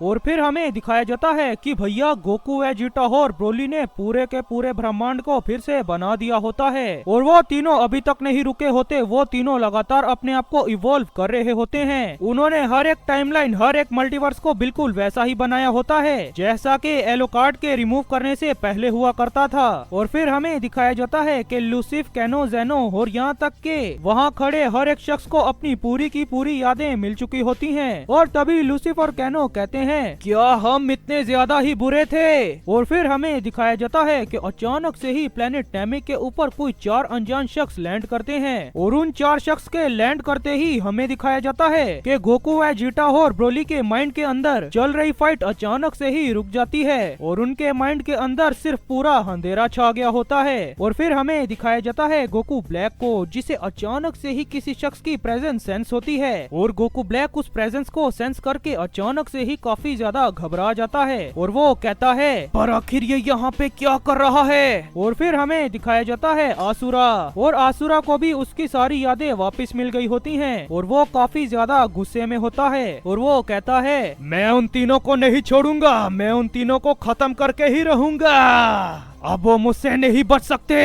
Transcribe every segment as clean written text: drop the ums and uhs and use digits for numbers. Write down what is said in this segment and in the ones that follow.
और फिर हमें दिखाया जाता है कि भैया गोकू, वेजिटा और ब्रोली ने पूरे के पूरे ब्रह्मांड को फिर से बना दिया होता है और वो तीनों अभी तक नहीं रुके होते। वो तीनों लगातार अपने आप को इवॉल्व कर रहे होते हैं। उन्होंने हर एक टाइमलाइन, हर एक मल्टीवर्स को बिल्कुल वैसा ही बनाया होता है जैसा कि एलोकार्ड के रिमूव करने से पहले हुआ करता था। और फिर हमें दिखाया जाता है कि लूसिफ, कैनो, जेनो और यहाँ तक के वहाँ खड़े हर एक शख्स को अपनी पूरी की पूरी यादें मिल चुकी होती हैं। और तभी लूसिफ और कैनो कहते हैं, क्या हम इतने ज्यादा ही बुरे थे? और फिर हमें दिखाया जाता है कि अचानक से ही प्लेनेट नेमिक के ऊपर कोई 4 अनजान शख्स लैंड करते हैं और उन 4 शख्स के लैंड करते ही हमें दिखाया जाता है कि गोकू, वेजिटा और ब्रोली के माइंड के अंदर चल रही फाइट अचानक से ही रुक जाती है और उनके माइंड के अंदर सिर्फ पूरा अंधेरा छा गया होता है। और फिर हमें दिखाया जाता है गोकू ब्लैक को, जिसे अचानक से ही किसी शख्स की प्रेजेंस सेंस होती है और गोकू ब्लैक उस प्रेजेंस को सेंस करके अचानक से ही काफी ज्यादा घबरा जाता है और वो कहता है, पर आखिर ये यहाँ पे क्या कर रहा है? और फिर हमें दिखाया जाता है आसुरा, और आसुरा को भी उसकी सारी यादें वापस मिल गई होती हैं और वो काफी ज्यादा गुस्से में होता है और वो कहता है, मैं उन तीनों को नहीं छोड़ूंगा, मैं उन तीनों को खत्म करके ही रहूंगा, अब वो मुझसे नहीं बच सकते।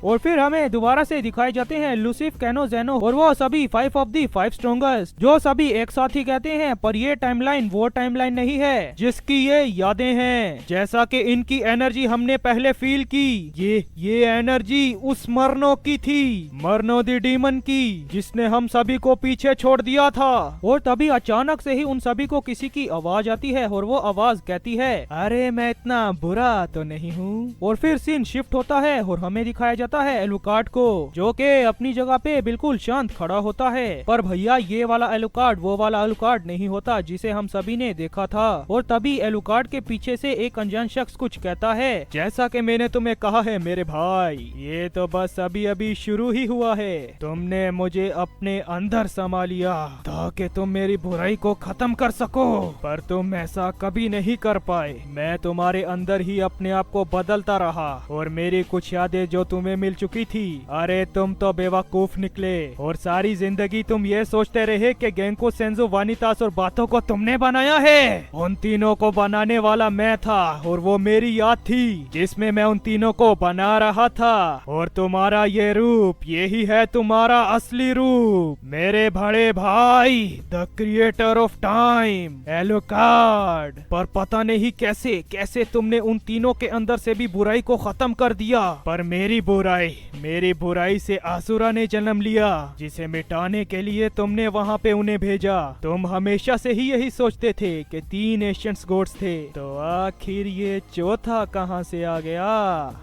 और फिर हमें दोबारा से दिखाए जाते हैं लूसिफ, कैनो, जेनो और वो सभी 5 ऑफ दी 5 स्ट्रॉन्गेस्ट, जो सभी एक साथ ही कहते हैं, पर ये टाइमलाइन वो टाइमलाइन नहीं है जिसकी ये यादें हैं। जैसा कि इनकी एनर्जी हमने पहले फील की, ये एनर्जी उस मरनो की थी, मरनो दी डीमन की, जिसने हम सभी को पीछे छोड़ दिया था। और तभी अचानक से ही उन सभी को किसी की आवाज आती है और वो आवाज कहती है, अरे मैं इतना बुरा तो नहीं हूँ। और फिर सीन शिफ्ट होता है और हमें दिखाया जाता है एलुकार्ड को, जो कि अपनी जगह पे बिल्कुल शांत खड़ा होता है। पर भैया ये वाला एलुकार्ड वो वाला एलुकार्ड नहीं होता जिसे हम सभी ने देखा था। और तभी एलुकार्ड के पीछे से एक अनजान शख्स कुछ कहता है, जैसा कि मैंने तुम्हें कहा है मेरे भाई, ये तो बस अभी अभी शुरू ही हुआ है। तुमने मुझे अपने अंदर समा लिया ताकि तुम मेरी बुराई को खत्म कर सको, पर तुम ऐसा कभी नहीं कर पाए। मैं तुम्हारे अंदर ही अपने आप को बदलता रहा और मेरी कुछ यादें जो तुम्हें मिल चुकी थी, अरे तुम तो बेवकूफ निकले और सारी जिंदगी तुम ये सोचते रहे कि गेंको, सेंजो, वानितास और बातों को तुमने बनाया है। उन तीनों को बनाने वाला मैं था और वो मेरी याद थी जिसमें मैं उन तीनों को बना रहा था। और तुम्हारा ये रूप, यही है तुम्हारा असली रूप मेरे बड़े भाई, द क्रिएटर ऑफ टाइम, एलुकार्ड। पर पता नहीं कैसे कैसे तुमने उन तीनों के अंदर से भी बुराई को खत्म कर दिया, पर मेरी बुराई से आसुरा ने जन्म लिया, जिसे मिटाने के लिए तुमने वहाँ पे उन्हें भेजा। तुम हमेशा से ही यही सोचते थे कि 3 एशियंट्स गॉड्स थे, तो आखिर ये चौथा कहाँ से आ गया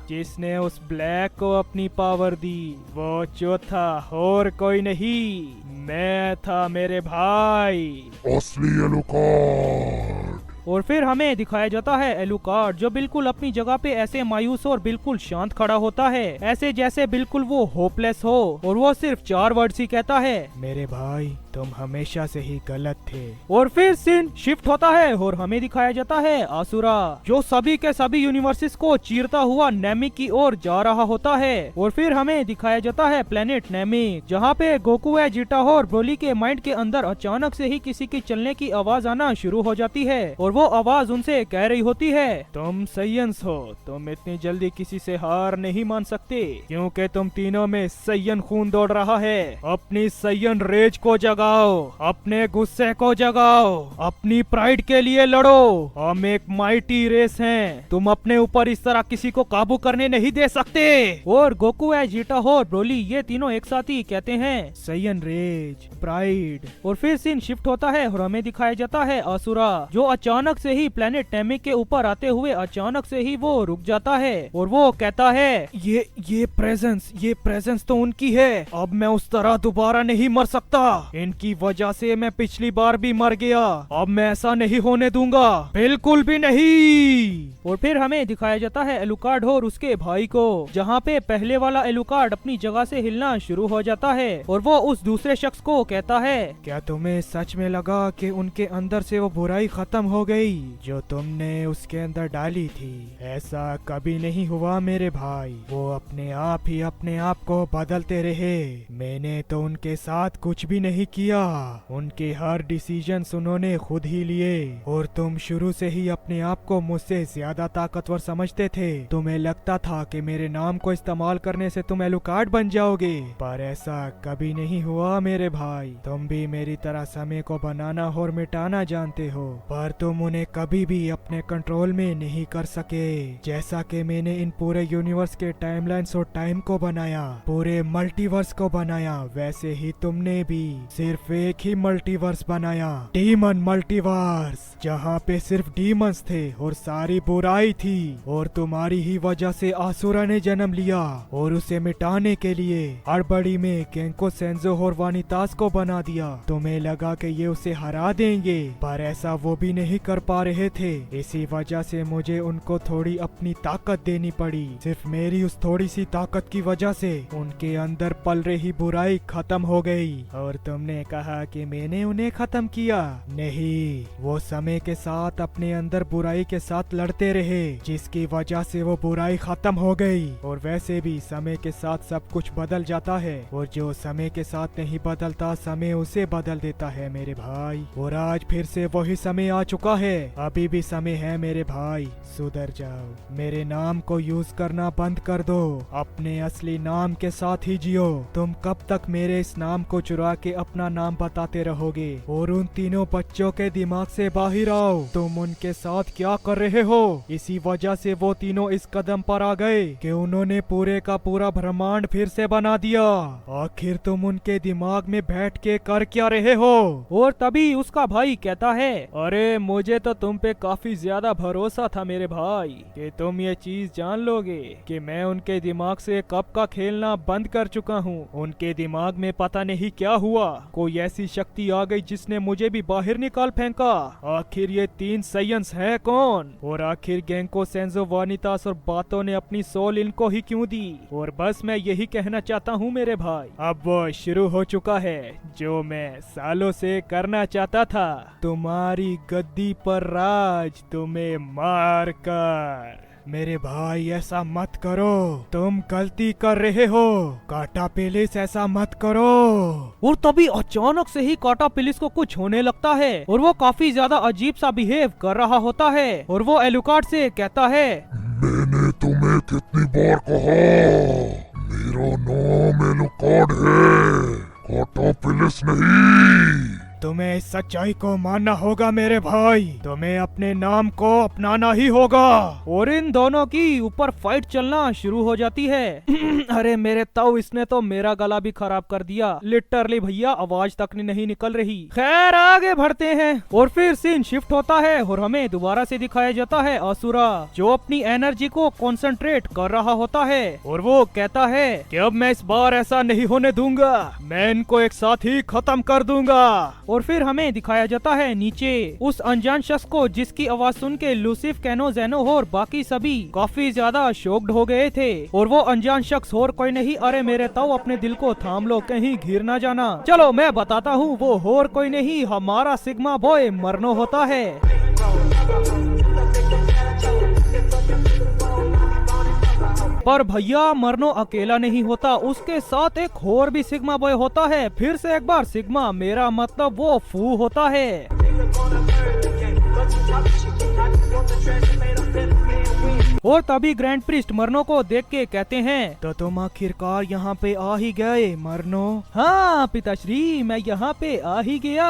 जिसने उस ब्लैक को अपनी पावर दी? वो चौथा और कोई नहीं, मैं था मेरे भाई, असली एलुकार्ड। और फिर हमें दिखाया जाता है एलुकार्ड, जो बिल्कुल अपनी जगह पे ऐसे मायूस और बिल्कुल शांत खड़ा होता है, ऐसे जैसे बिल्कुल वो होपलेस हो। और वो सिर्फ 4 वर्ड्स ही कहता है, मेरे भाई तुम हमेशा से ही गलत थे। और फिर सीन शिफ्ट होता है और हमें दिखाया जाता है आसुरा, जो सभी के सभी यूनिवर्सेस को चीरता हुआ नेमिक की ओर जा रहा होता है। और फिर हमें दिखाया जाता है प्लेनेट नेमिक, जहाँ पे गोकू, वेजिटा और ब्रोली के माइंड के अंदर अचानक से ही किसी की चलने की आवाज आना शुरू हो जाती है और वो आवाज उनसे कह रही होती है, तुम सैयन्स हो, तुम इतनी जल्दी किसी से हार नहीं मान सकते, क्योंकि तुम तीनों में सैयन खून दौड़ रहा है। अपनी सैयन रेज को जगाओ, अपने गुस्से को जगाओ, अपनी प्राइड के लिए लड़ो। हम एक माइटी रेस हैं, तुम अपने ऊपर इस तरह किसी को काबू करने नहीं दे सकते। और गोकू, वेजिटा और ब्रोली ये तीनों एक साथ ही कहते हैं, सैयन रेज, प्राइड। और फिर सीन शिफ्ट होता है और हमें दिखाया जाता है आसुरा, जो अचानक से ही प्लेनेट नेमिक के ऊपर आते हुए अचानक से ही वो रुक जाता है और वो कहता है, ये प्रेजेंस तो उनकी है, अब मैं उस तरह दोबारा नहीं मर सकता, इनकी वजह से मैं पिछली बार भी मर गया, अब मैं ऐसा नहीं होने दूंगा, बिल्कुल भी नहीं। और फिर हमें दिखाया जाता है एलुकार्ड और उसके भाई को, जहाँ पे पहले वाला एलुकार्ड अपनी जगह से हिलना शुरू हो जाता है और वो उस दूसरे शख्स को कहता है, क्या तुम्हें सच में लगा कि उनके अंदर से वो बुराई खत्म हो गई जो तुमने उसके अंदर डाली थी? ऐसा कभी नहीं हुआ मेरे भाई, वो अपने आप ही अपने आप को बदलते रहे, मैंने तो उनके साथ कुछ भी नहीं किया। किया, उनके हर डिसीजन उन्होंने खुद ही लिए और तुम शुरू से ही अपने आप को मुझसे ज्यादा ताकतवर समझते थे। तुम्हें लगता था कि मेरे नाम को इस्तेमाल करने से तुम एलुकार्ड बन जाओगे, पर ऐसा कभी नहीं हुआ मेरे भाई। तुम भी मेरी तरह समय को बनाना और मिटाना जानते हो, पर तुम उन्हें कभी भी अपने कंट्रोल में नहीं कर सके। जैसा कि मैंने इन पूरे यूनिवर्स के टाइमलाइंस और टाइम को बनाया, पूरे मल्टीवर्स को बनाया, वैसे ही तुमने भी सिर्फ एक ही मल्टीवर्स बनाया, डीमन मल्टीवर्स, जहाँ पे सिर्फ डीमंस थे और सारी बुराई थी। और तुम्हारी ही वजह से आसुरा ने जन्म लिया और उसे मिटाने के लिए हड़बड़ी में गेंको सेंजो और वानितास को बना दिया। तुम्हें लगा कि ये उसे हरा देंगे, पर ऐसा वो भी नहीं कर पा रहे थे। इसी वजह से मुझे उनको थोड़ी अपनी ताकत देनी पड़ी। सिर्फ मेरी उस थोड़ी सी ताकत की वजह से उनके अंदर पल रही बुराई खत्म हो गई। और तुमने कहा कि मैंने उन्हें खत्म किया? नहीं, वो समय के साथ अपने अंदर बुराई के साथ लड़ते रहे, जिसकी वजह से वो बुराई खत्म हो गई। और वैसे भी समय के साथ सब कुछ बदल जाता है, और जो समय के साथ नहीं बदलता, समय उसे बदल देता है मेरे भाई। और आज फिर से वही समय आ चुका है। अभी भी समय है मेरे भाई, सुधर जाओ। मेरे नाम को यूज करना बंद कर दो, अपने असली नाम के साथ ही जियो। तुम कब तक मेरे इस नाम को चुरा के अपना नाम बताते रहोगे? और उन तीनों बच्चों के दिमाग से बाहर आओ, तुम उनके साथ क्या कर रहे हो? इसी वजह से वो तीनों इस कदम पर आ गए कि उन्होंने पूरे का पूरा ब्रह्मांड फिर से बना दिया। आखिर तुम उनके दिमाग में बैठ के कर क्या रहे हो? और तभी उसका भाई कहता है, अरे मुझे तो तुम पे काफी ज्यादा भरोसा था मेरे भाई कि तुम ये चीज जान लोगे कि मैं उनके दिमाग से कब का खेलना बंद कर चुका हूँ। उनके दिमाग में पता नहीं क्या हुआ, कोई ऐसी शक्ति आ गई जिसने मुझे भी बाहर निकाल फेंका। आखिर ये तीन साइंस है कौन? और आखिर गेंको सेंजो वानितास और बातों ने अपनी सोल इनको ही क्यों दी? और बस मैं यही कहना चाहता हूँ मेरे भाई, अब वो शुरू हो चुका है जो मैं सालों से करना चाहता था, तुम्हारी गद्दी पर राज, तुम्हें मार कर। मेरे भाई ऐसा मत करो, तुम गलती कर रहे हो। काटा पेलिस ऐसा मत करो। और तभी अचानक से ही काटा पिलिस को कुछ होने लगता है और वो काफी ज्यादा अजीब सा बिहेव कर रहा होता है। और वो एलुकार्ड से कहता है, मैंने तुम्हें कितनी बार कहा, मेरा नाम एलुकार्ड है, काटापिलिस नहीं। तुम्हें इस सच्चाई को मानना होगा मेरे भाई, तुम्हें अपने नाम को अपनाना ही होगा। और इन दोनों की ऊपर फाइट चलना शुरू हो जाती है। अरे मेरे ताऊ, इसने तो मेरा गला भी खराब कर दिया, लिटरली भैया आवाज तक नहीं निकल रही। खैर आगे बढ़ते हैं और फिर सीन शिफ्ट होता है और हमें दोबारा से दिखाया जाता है आसुरा, जो अपनी एनर्जी को कंसंट्रेट कर रहा होता है। और वो कहता है कि अब मैं इस बार ऐसा नहीं होने दूंगा, मैं इनको एक साथ ही खत्म कर दूंगा। और फिर हमें दिखाया जाता है नीचे उस अनजान शख्स को, जिसकी आवाज सुन के लूसिफ, कैनो, जेनो और बाकी सभी काफी ज्यादा शॉक्ड हो गए थे। और वो अनजान शख्स और कोई नहीं, अरे मेरे ताऊ अपने दिल को थाम लो, कहीं घिर ना जाना। चलो मैं बताता हूँ, वो और कोई नहीं, हमारा सिग्मा बॉय मरनो होता है। पर भैया मरनो अकेला नहीं होता, उसके साथ एक और भी सिग्मा बॉय होता है। फिर से एक बार सिग्मा, मेरा मतलब वो फू होता है। और तभी ग्रैंड प्रिस्ट मरनो को देख के कहते हैं, तो तुम आखिरकार यहाँ पे आ ही गए मरनो। हाँ पिताश्री, मैं यहाँ पे आ ही गया।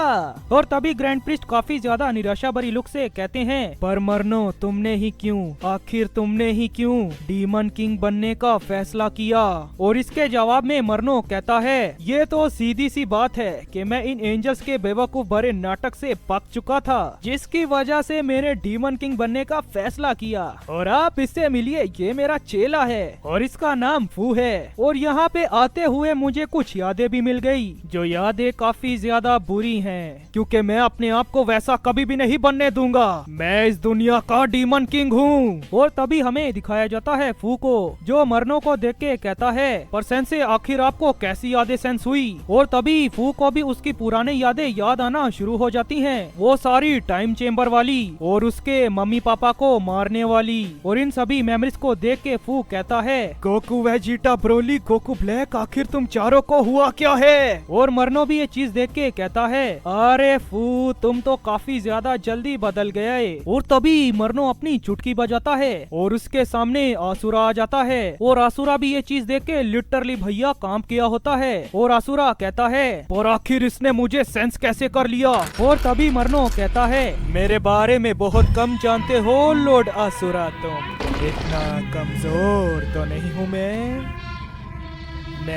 और तभी ग्रैंड प्रिस्ट काफी ज्यादा निराशा भरी लुक से कहते हैं, पर मरनो तुमने ही क्यों, आखिर तुमने ही क्यों डीमन किंग बनने का फैसला किया? और इसके जवाब में मरनो कहता है, ये तो सीधी सी बात है कि मैं इन एंजल्स के बेवकूफ भरे नाटक से पक चुका था, जिसकी वजह से मैंने डीमन किंग बनने का फैसला किया। और आप इससे मिलिए, ये मेरा चेला है और इसका नाम फू है। और यहाँ पे आते हुए मुझे कुछ यादें भी मिल गई, जो यादें काफी ज्यादा बुरी हैं, क्योंकि मैं अपने आप को वैसा कभी भी नहीं बनने दूंगा। मैं इस दुनिया का डीमन किंग हूँ। और तभी हमें दिखाया जाता है फू को, जो मरनो को देख के कहता है, पर सेंसे आखिर आपको कैसी यादें सेंस हुई? और तभी फू को भी उसकी पुरानी यादें याद आना शुरू हो जाती हैं, वो सारी टाइम चेम्बर वाली और उसके मम्मी पापा को मारने वाली। और इन सभी मेमोरीज को देख के फू कहता है, Goku, Vegeta, Broly, Goku black, आखिर तुम चारों को हुआ क्या है? और मरनो भी ये चीज देख के कहता है, अरे फू तुम तो काफी ज्यादा जल्दी बदल गए। और तभी मरनो अपनी चुटकी बजाता है और उसके सामने आसुरा आ जाता है और आसुरा भी ये चीज देख के लिटरली भैया काम किया होता है। और आसुरा कहता है, और आखिर इसने मुझे सेंस कैसे कर लिया? और तभी मरनो कहता है, मेरे बारे में बहुत कम जानते हो लॉर्ड आसुरा तुम। इतना कमजोर तो नहीं हूँ मैं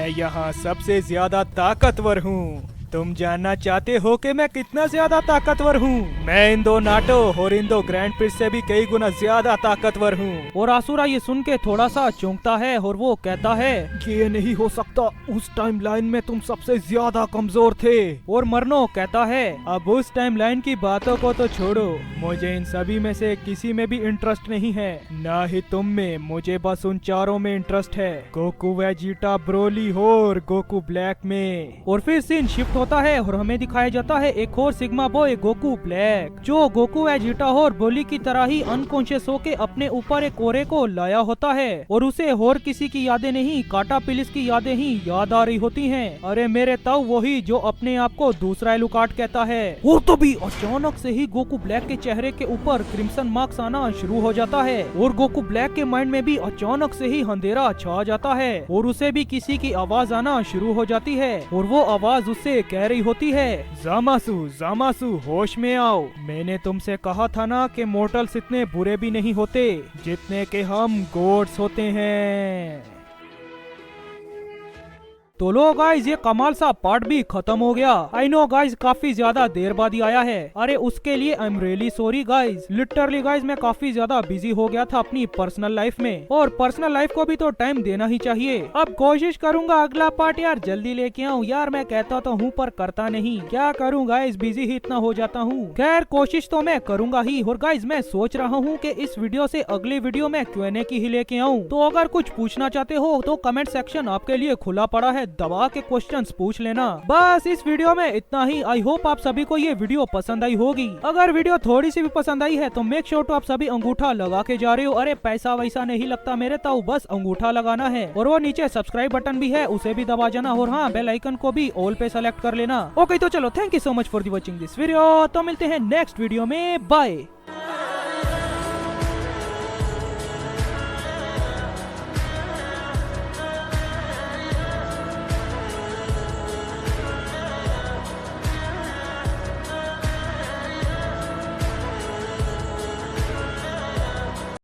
यहाँ सबसे ज्यादा ताकतवर हूँ। तुम जानना चाहते हो कि मैं कितना ज्यादा ताकतवर हूँ? मैं इन दो नाटो और इन दो ग्रैंड प्रिंस से भी कई गुना ज्यादा ताकतवर हूँ। और आसुरा ये सुन के थोड़ा सा चौंकता है और वो कहता है, ये नहीं हो सकता, उस टाइम लाइन में तुम सबसे ज्यादा कमजोर थे। और मरनो कहता है, अब उस टाइम लाइन की बातों को तो छोड़ो, मुझे इन सभी में से किसी में भी इंटरेस्ट नहीं है, ना ही तुम में। मुझे बस उन चारों में इंटरेस्ट है, गोकू, वेजिटा, ब्रोली और गोकू ब्लैक में। और फिर सीन शिफ्ट होता है और हमें दिखाया जाता है एक और सिग्मा बॉय गोकू ब्लैक, जो गोकू, वेजिटा और ब्रोली की तरह ही अनकॉन्शियस होके अपने ऊपर एक ओरे को लाया होता है और उसे और किसी की यादें नहीं, काटापिलिस की यादें ही याद आ रही होती हैं। अरे मेरे ताऊ, वही जो अपने आप को दूसरा एलुकार्ड कहता है। और तो भी अचानक से ही गोकू ब्लैक के चेहरे के ऊपर क्रिम्सन मार्क्स आना शुरू हो जाता है और गोकू ब्लैक के माइंड में भी अचानक से ही अंधेरा छा जाता है और उसे भी किसी की आवाज आना शुरू हो जाती है और वो आवाज उससे कह रही होती है, जामासु, जामासु, होश में आओ। मैंने तुमसे कहा था ना कि मोर्टल्स इतने बुरे भी नहीं होते जितने के हम गॉड्स होते हैं। तो लो गाइज, ये कमाल सा पार्ट भी खत्म हो गया। आई नो गाइज, काफी ज्यादा देर बाद ही आया है। अरे उसके लिए I am really sorry guys. Literally guys, मैं काफी ज्यादा बिजी हो गया था अपनी पर्सनल लाइफ में और पर्सनल लाइफ को भी तो टाइम देना ही चाहिए। अब कोशिश करूंगा अगला पार्ट यार जल्दी लेके आऊं। यार मैं कहता तो हूँ पर करता नहीं, क्या करूँ गाइज, बिजी ही इतना हो जाता हूँ। खैर कोशिश तो मैं करूंगा ही। और गाइज मैं सोच रहा हूँ कि इस वीडियो से अगली वीडियो में Q&A की ही लेके आऊँ। तो अगर कुछ पूछना चाहते हो तो कमेंट सेक्शन आपके लिए खुला पड़ा है, दबा के क्वेश्चंस पूछ लेना। बस इस वीडियो में इतना ही। आई होप आप सभी को ये वीडियो पसंद आई होगी। अगर वीडियो थोड़ी सी भी पसंद आई है तो मेक श्योर टू आप सभी अंगूठा लगा के जा रहे हो। अरे पैसा वैसा नहीं लगता मेरे ताऊ, बस अंगूठा लगाना है। और वो नीचे सब्सक्राइब बटन भी है, उसे भी दबा जाना। और हाँ, बेल आइकन को भी ऑल पे सेलेक्ट कर लेना। ओके तो चलो, thank you so much for the watching this video. तो मिलते हैं नेक्स्ट वीडियो में, बाय।